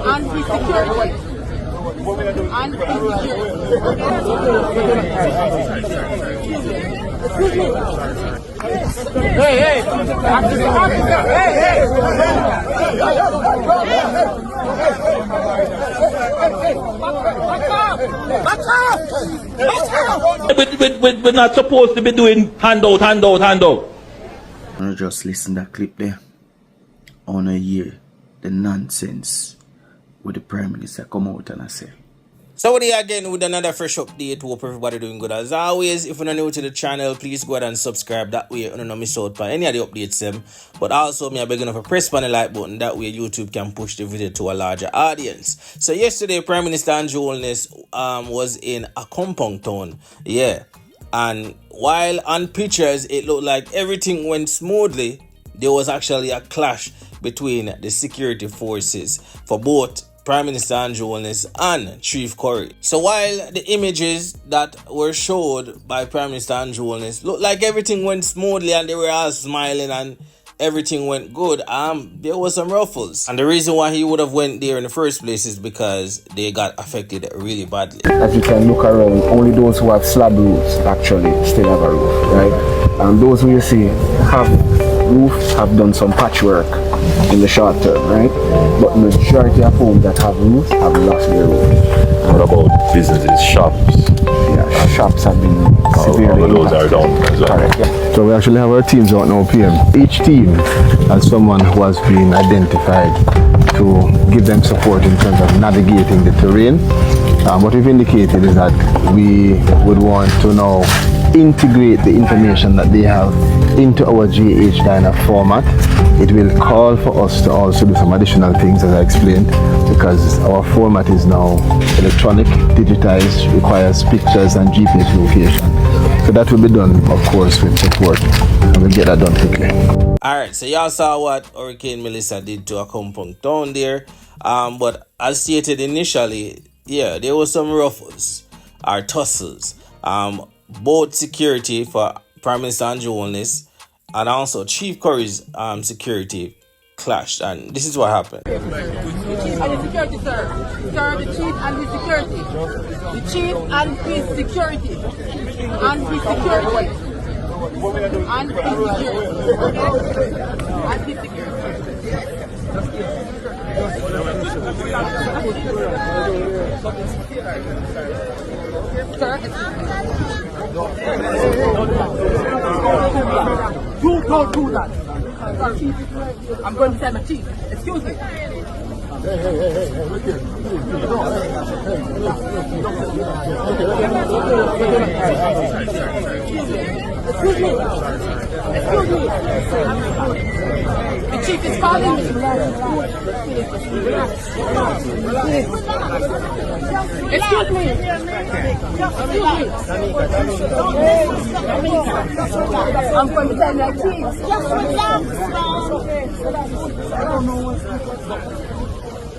and his security. And his security. Hey! Officer! Hey! We're not supposed to be doing handout. I just listen to that clip there. I wanna hear the nonsense with the Prime Minister come out and I say. So we're here again with another fresh update. Hope everybody doing good as always. If you're not new to the channel, please go ahead and subscribe. That way you don't miss out on any of the updates them. But also me begging for press on the like button. That way YouTube can push the video to a larger audience. So yesterday Prime Minister Holness was in Accompong town. Yeah. And while on pictures it looked like everything went smoothly, there was actually a clash between the security forces for both Prime Minister Holness and Chief Currie. So while the images that were showed by Prime Minister Holness looked like everything went smoothly and they were all smiling and everything went good, there was some ruffles. And the reason why he would have went there in the first place is because they got affected really badly. As you can look around, only those who have slab roofs actually still have a roof, right? And those who you see have roof have done some patchwork in the short term, right? But majority of homes that have roofs have lost their roof. What about businesses, shops? Yeah, shops have been severely all those are down as well. Correct, yeah. So we actually have our teams out now, PM. Each team has someone who has been identified to give them support in terms of navigating the terrain. What we've indicated is that we would want to now integrate the information that they have into our GH Diner format. It will call for us to also do some additional things, as I explained, because our format is now electronic, digitized, requires pictures and GPS location. So that will be done, of course, with support, and we'll get that done quickly. Alright, so y'all saw what Hurricane Melissa did to Accompong town there. But as stated initially, yeah, there was some ruffles or tussles. Both security for Prime Minister Holness and also Chief Currie's security clashed, and this is what happened. The chief and his security, sir. Sir, the chief and his security. The chief and his security. And his security. And his security. You don't do that. I'm going to tell my chief. Excuse me. Excuse me. The chief is calling me. Excuse me. I'm going to tell my chief. Just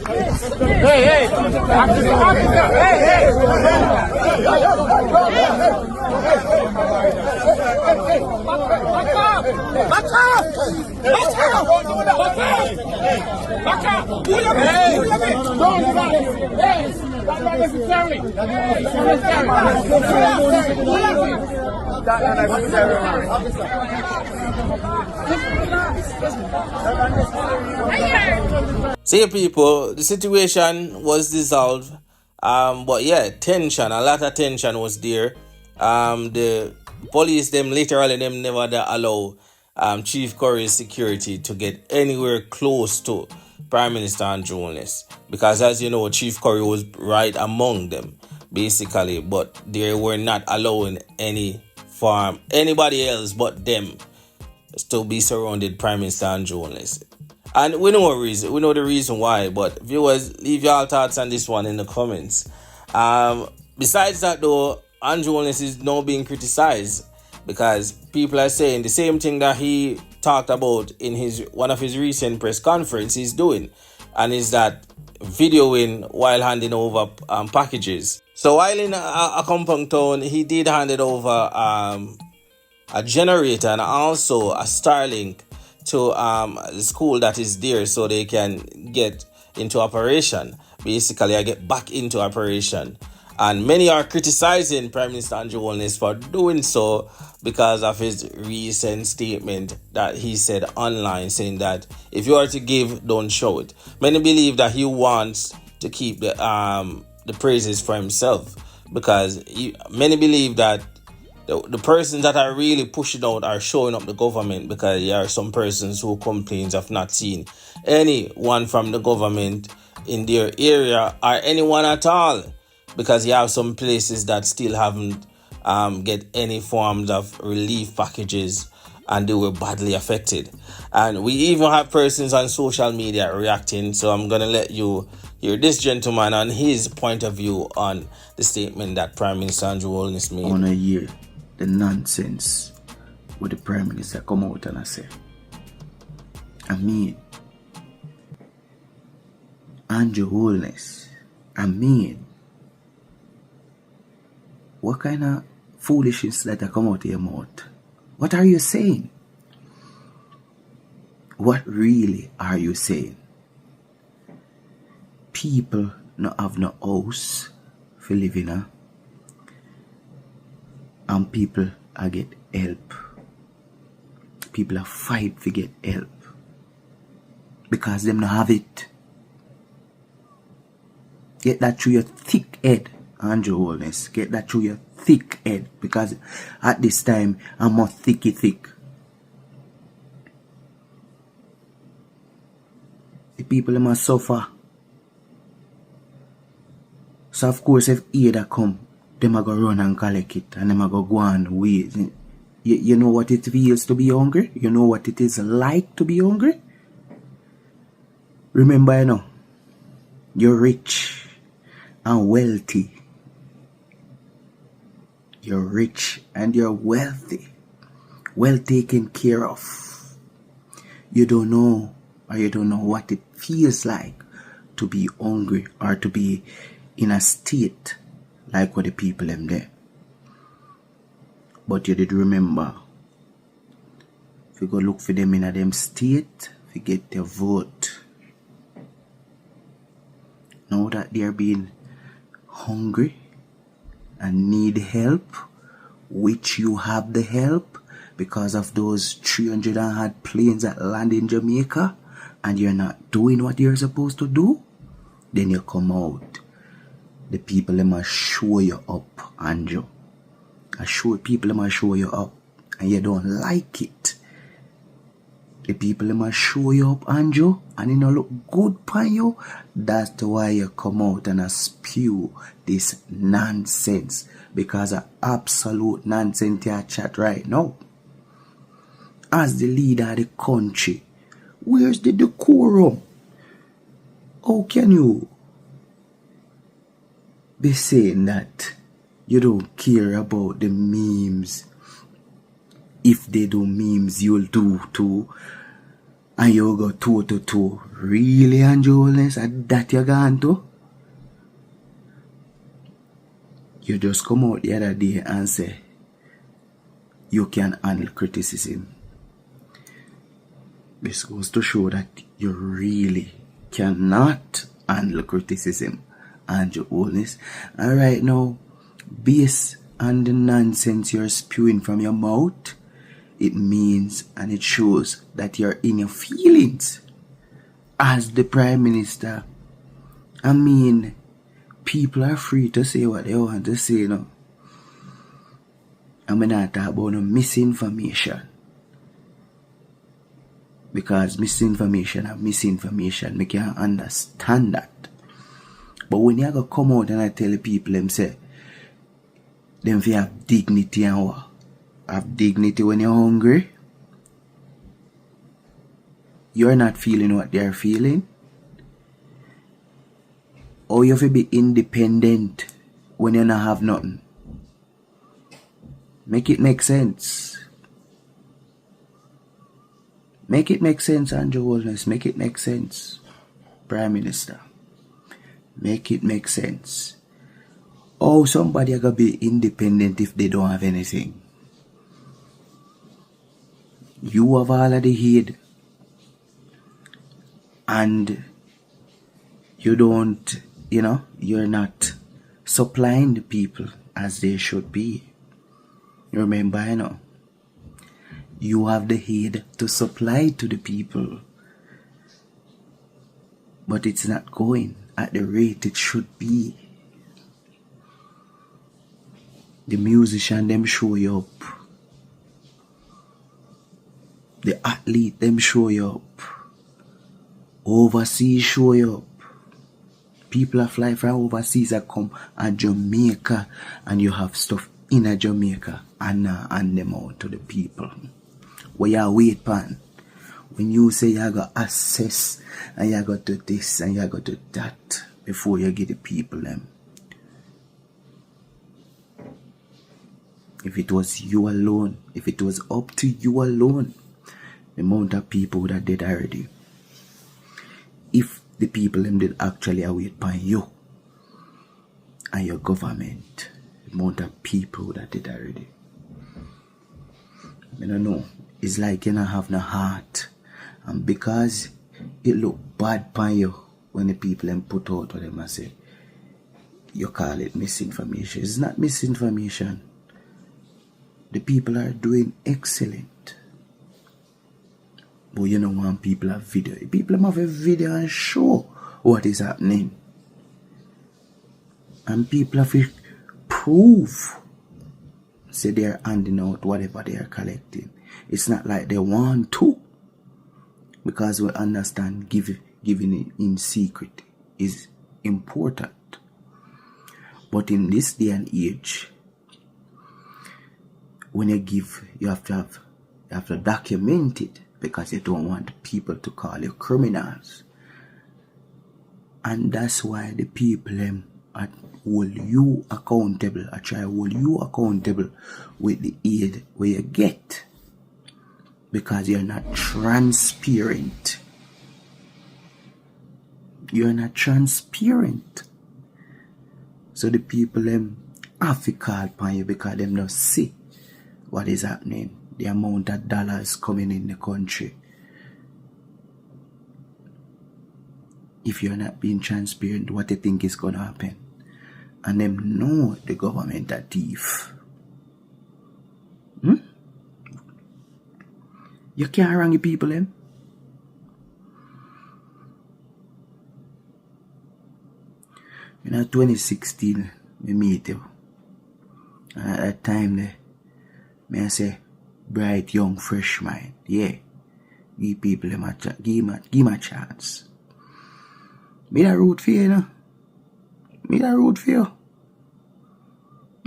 Hey! Officer! Hey! Back up! See, people, the situation was dissolved, but yeah, a lot of tension was there. The police, them literally, them never allow Chief Currie's security to get anywhere close to Prime Minister Holness, because as you know, Chief Currie was right among them, basically, but they were not allowing anybody else but them to be surrounded Prime Minister Holness. And we know the reason why, but viewers, leave your thoughts on this one in the comments. Besides that though, Holness is now being criticized because people are saying the same thing that he talked about in one of his recent press conferences he's doing, and is that videoing while handing over packages. So while in Accompong town, he did hand it over a generator and also a Starlink to the school that is there, so they can get into operation. Basically, I get back into operation. And many are criticizing Prime Minister Andrew Holness for doing so because of his recent statement that he said online, saying that if you are to give, don't show it. Many believe that he wants to keep the praises for himself, because many believe that the persons that are really pushing out are showing up the government, because there are some persons who complain of not seeing anyone from the government in their area or anyone at all, because you have some places that still haven't get any forms of relief packages and they were badly affected. And we even have persons on social media reacting, so I'm gonna let you hear this gentleman and his point of view on the statement that Prime Minister Andrew Holness made. On a year, the nonsense with the Prime Minister come out and I say, I mean, Andrew Holness, I mean, what kind of foolishness that come out of your mouth? What are you saying? What really are you saying? People not have no house for living in, and people are get help. People are fight to get help because them not have it. Get that through your thick head, Andrew Holness. Get that through your thick head, because at this time I'm more thick. The people must suffer. So of course if either come, them a go run and collect it, and them a go and wait. You know what it feels to be hungry? You know what it is like to be hungry? Remember, you know, you're rich and wealthy. You're rich and you're wealthy. Well taken care of. You don't know what it feels like to be hungry or to be in a state like what the people them there. But you did remember, if you go look for them in a them state, if you get their vote. Now that they're being hungry and need help, which you have the help because of those 300 and odd planes that land in Jamaica, and you're not doing what you're supposed to do, then you come out. The people them must show you up, Andrew. People them must show you up, and you don't like it. The people them must show you up, Andrew, and it don't look good for you. That's why you come out and spew this nonsense, because of absolute nonsense you chat right now. As the leader of the country, where's the decorum? How can you be saying that you don't care about the memes? If they do memes, you'll do too. And you'll go toe to toe. Really, Andrew Holness? And that you're going to? You just come out the other day and say you can handle criticism. This goes to show that you really cannot handle criticism, Andrew Holness. And right now, based on the nonsense you're spewing from your mouth, it means and it shows that you're in your feelings as the Prime Minister. I mean, people are free to say what they want to say, you know. I'm not talking about no misinformation, because misinformation and misinformation, I can understand that. But when you go come out and I tell the people them say them if you have dignity and what? Have dignity when you're hungry? You're not feeling what they're feeling? Or you have to be independent when you not have nothing? Make it make sense. Make it make sense, Andrew Holness. Make it make sense, Prime Minister. Make it make sense. Oh, somebody are gonna be independent if they don't have anything. You have all of the head, and you don't, you're not supplying the people as they should be. Remember, you have the aid to supply to the people, but it's not going at the rate it should be. The musician them show you up. The athlete them show you up. Overseas show you up. People are fly from overseas that come at Jamaica, and you have stuff in a Jamaica and hand them out to the people. Where you wait pan. When you say you got access and you got to this and you got to that before you get the people them. If it was you alone, if it was up to you alone, the amount of people would have dead already. If the people them did actually await upon you and your government, the amount of people would have dead already. I don't know. It's like you don't have no heart. And because it look bad upon you when the people them put out what them say, you call it misinformation. It's not misinformation. The people are doing excellent. But you don't want people have video. People have a video and show what is happening. And people have to prove. Say they are handing out whatever they are collecting. It's not like they want to. Because we understand giving it in secret is important. But in this day and age, when you give, you have to document it, because you don't want people to call you criminals. And that's why the people hold you accountable. I try to hold you accountable with the aid where you get, because you're not transparent. You're not transparent. So the people have to call upon you because them don't see what is happening, the amount of dollars coming in the country. If you're not being transparent, what do you think is going to happen? And them know the government are thief. You can't wrong the people, In 2016, we meet you. And at that time, I say, bright, young, fresh mind. Yeah. Give people give him a chance. Me that root for you, Me that root for you.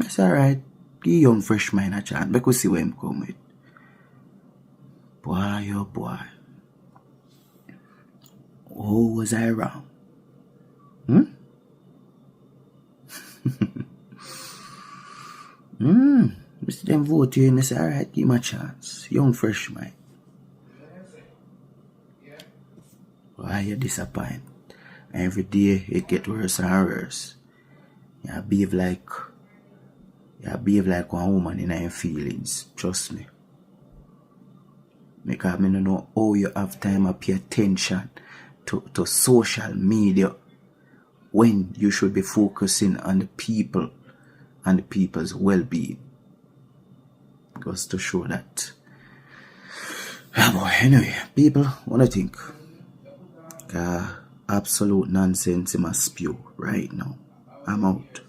I say, alright, give young, fresh mind a chance. Because see where him come with. Boy, oh boy. Oh, was I wrong? Mr. Them vote you and they say, alright, give him a chance. Young, fresh mind. Why you disappoint? Every day it get worse and worse. You behave like one woman in her feelings. Trust me. Because I don't know how you have time to pay attention to social media when you should be focusing on the people and the people's well-being. Just to show that. Boy, anyway, people, what do you think? Absolute nonsense in my spew right now. I'm out.